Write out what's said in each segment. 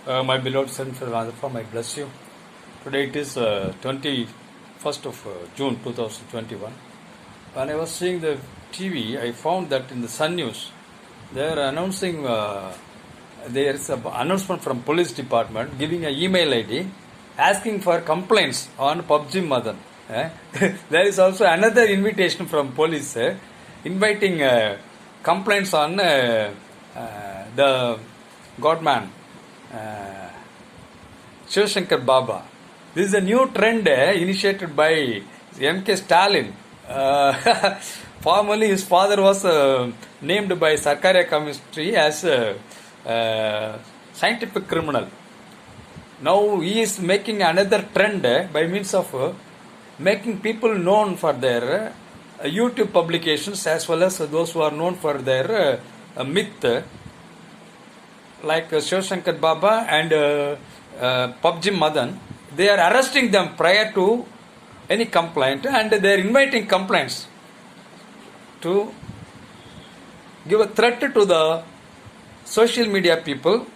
My beloved son, I bless you. Today it is 21st of June 2021. When I was seeing the TV, I found that in the Sun News, they are announcing, there is an announcement from police department giving an email ID asking for complaints on PUBG Madan. There is also another invitation from police inviting complaints on the Godman. Shiv Shankar Baba. This is a new trend initiated by M.K. Stalin. Formerly, his father was named by Sarkaria Committee as a scientific criminal. Now he is making another trend by means of making people known for their YouTube publications as well as those who are known for their myth. Like Shiv Shankar Baba and PUBG Madan, they are arresting them prior to any complaint and they are inviting complaints to give a threat to the social media people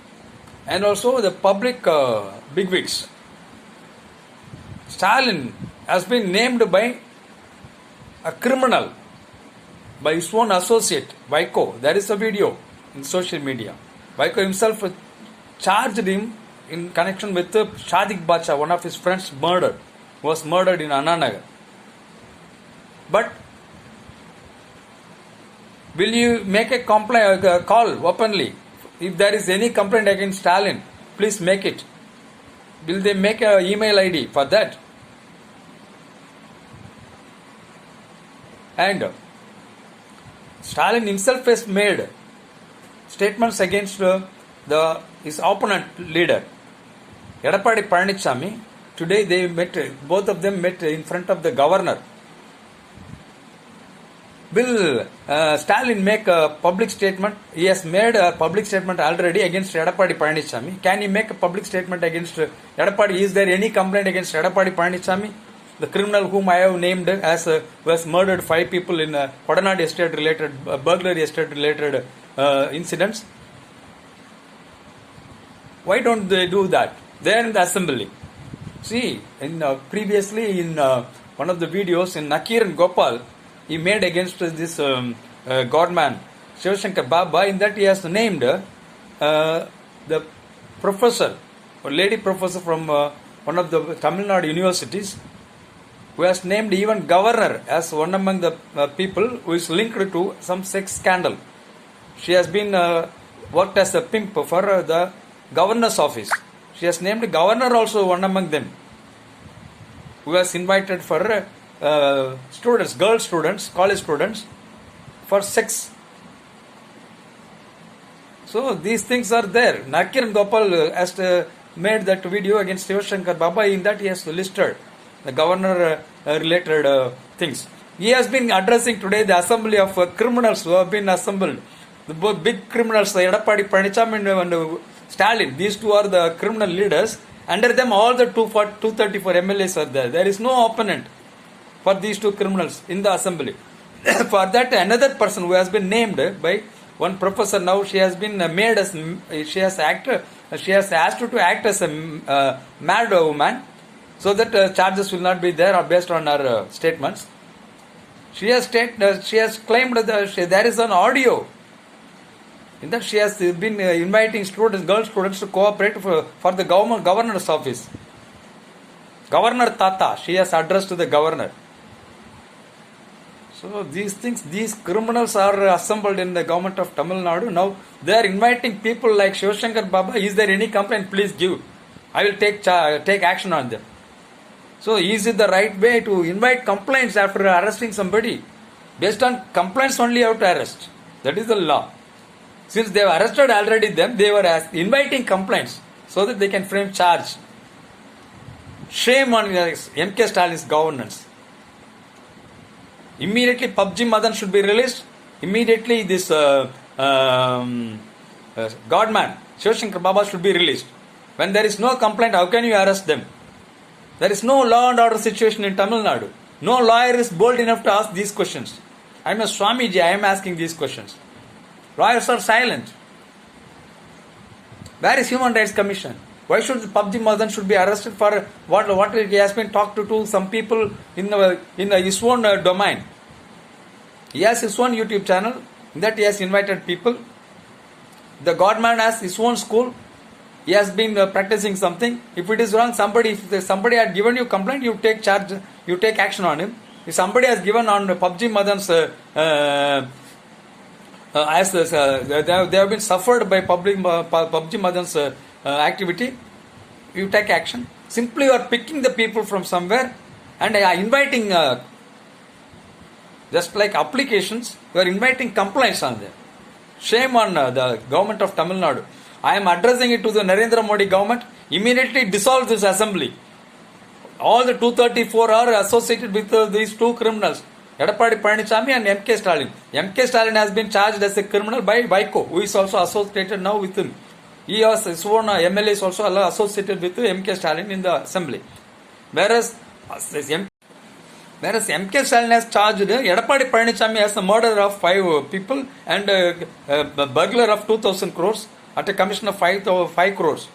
and also the public bigwigs. Stalin has been named by a criminal by his own associate, Vaiko. There is a video in social media. Vaiko himself charged him in connection with Shadik Bacha, one of his friends was murdered in Ananagar. But will you make a call openly? If there is any complaint against Stalin, please make it. Will they make an email ID for that? And Stalin himself has made statements against his opponent leader, Edappadi Palaniswamy. Today both of them met in front of the governor. Will Stalin make a public statement? He has made a public statement already against Edappadi Palaniswamy. Can he make a public statement against Edappadi? Is there any complaint against Edappadi Palaniswamy? The criminal whom I have named as who has murdered 5 people in Kodanad estate related, burglary estate related incidents. Why don't they do that? They are in the assembly. See, previously in one of the videos in Nakiran Gopal, he made against this Godman, Shiv Shankar Baba. In that he has named the professor, or lady professor from one of the Tamil Nadu universities, who has named even governor as one among the people who is linked to some sex scandal. She has been worked as a pimp for the governor's office. She has named governor also one among them, who has invited for students, girl students, college students, for sex. So these things are there. Nakiran Gopal has made that video against Shiv Shankar Baba. In that he has listed the governor related things. He has been addressing today the assembly of criminals who have been assembled. The both big criminals, Edappadi Palaniswamy and Stalin. These two are the criminal leaders. Under them all the 234 MLAs are there. There is no opponent for these two criminals in the assembly. For that, another person who has been named by one professor, now she has been made as, she has asked to act as a mad woman, so that charges will not be there based on her statements. She has claimed that there is an audio. In that she has been inviting students, girl students, to cooperate for the governor's office. Governor Tata, she has addressed to the governor. So these things, these criminals are assembled in the government of Tamil Nadu. Now they are inviting people like Shiv Shankar Baba. Is there any complaint? Please give. I will take action on them. So is it the right way to invite complaints after arresting somebody? Based on complaints only you have to arrest. That is the law. Since they have arrested already them, they were inviting complaints so that they can frame charge. Shame on M.K. Stalin's governance. Immediately PUBG Madan should be released. Immediately this Godman, Shiv Shankar Baba should be released. When there is no complaint, how can you arrest them? There is no law and order situation in Tamil Nadu. No lawyer is bold enough to ask these questions. I am a Swamiji, I am asking these questions. Lawyers are silent. Where is Human Rights Commission? Why should PUBG Madan should be arrested for what he has been talked to some people in his own domain? He has his own YouTube channel. In that he has invited people. The Godman has his own school. He has been practicing something. If it is wrong, if somebody had given you complaint, you take charge, you take action on him. If somebody has given on PUBG Madan's they have been suffered by PUBG Madan's activity, you take action. Simply you are picking the people from somewhere and inviting, just like applications, you are inviting complaints on them. Shame on the government of Tamil Nadu. I am addressing it to the Narendra Modi government. Immediately dissolve this assembly. All the 234 are associated with these two criminals, Edapadi Panichami and M.K. Stalin. M.K. Stalin has been charged as a criminal by Vaiko, who is also associated now with him. He has his own MLA is also associated with M.K. Stalin in the assembly. Whereas M.K. Stalin has charged Edapadi Panichami as the murderer of 5 people and a burglar of 2,000 crores at a commission of 5 crores.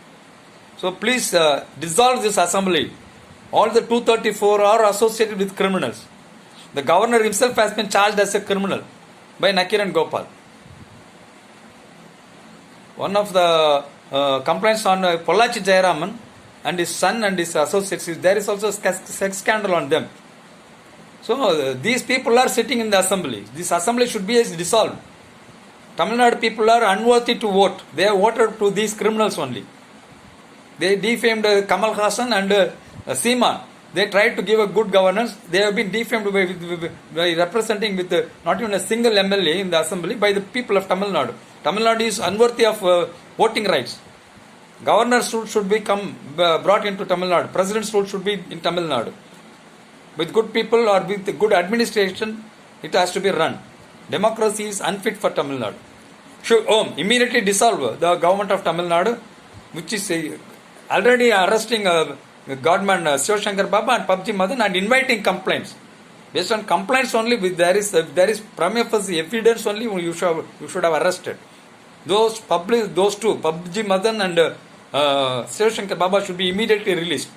So please dissolve this assembly. All the 234 are associated with criminals. The governor himself has been charged as a criminal by Nakiran Gopal. One of the complaints on Pollachi Jayaraman and his son and his associates, there is also a sex scandal on them. So these people are sitting in the assembly. This assembly should be dissolved. Tamil Nadu people are unworthy to vote. They have voted to these criminals only. They defamed Kamal Hassan and Seema. They tried to give a good governance. They have been defamed by representing with not even a single MLA in the assembly by the people of Tamil Nadu. Tamil Nadu is unworthy of voting rights. Governor's rule should be brought into Tamil Nadu. President's rule should be in Tamil Nadu. With good people or with good administration, it has to be run. Democracy is unfit for Tamil Nadu. Should immediately dissolve the government of Tamil Nadu, which is already arresting Godman Shivashankar Baba and PUBG Madan and inviting complaints. Based on complaints only, there is prima facie evidence only, you should have arrested. Those two, PUBG Madan and Shivashankar Baba, should be immediately released.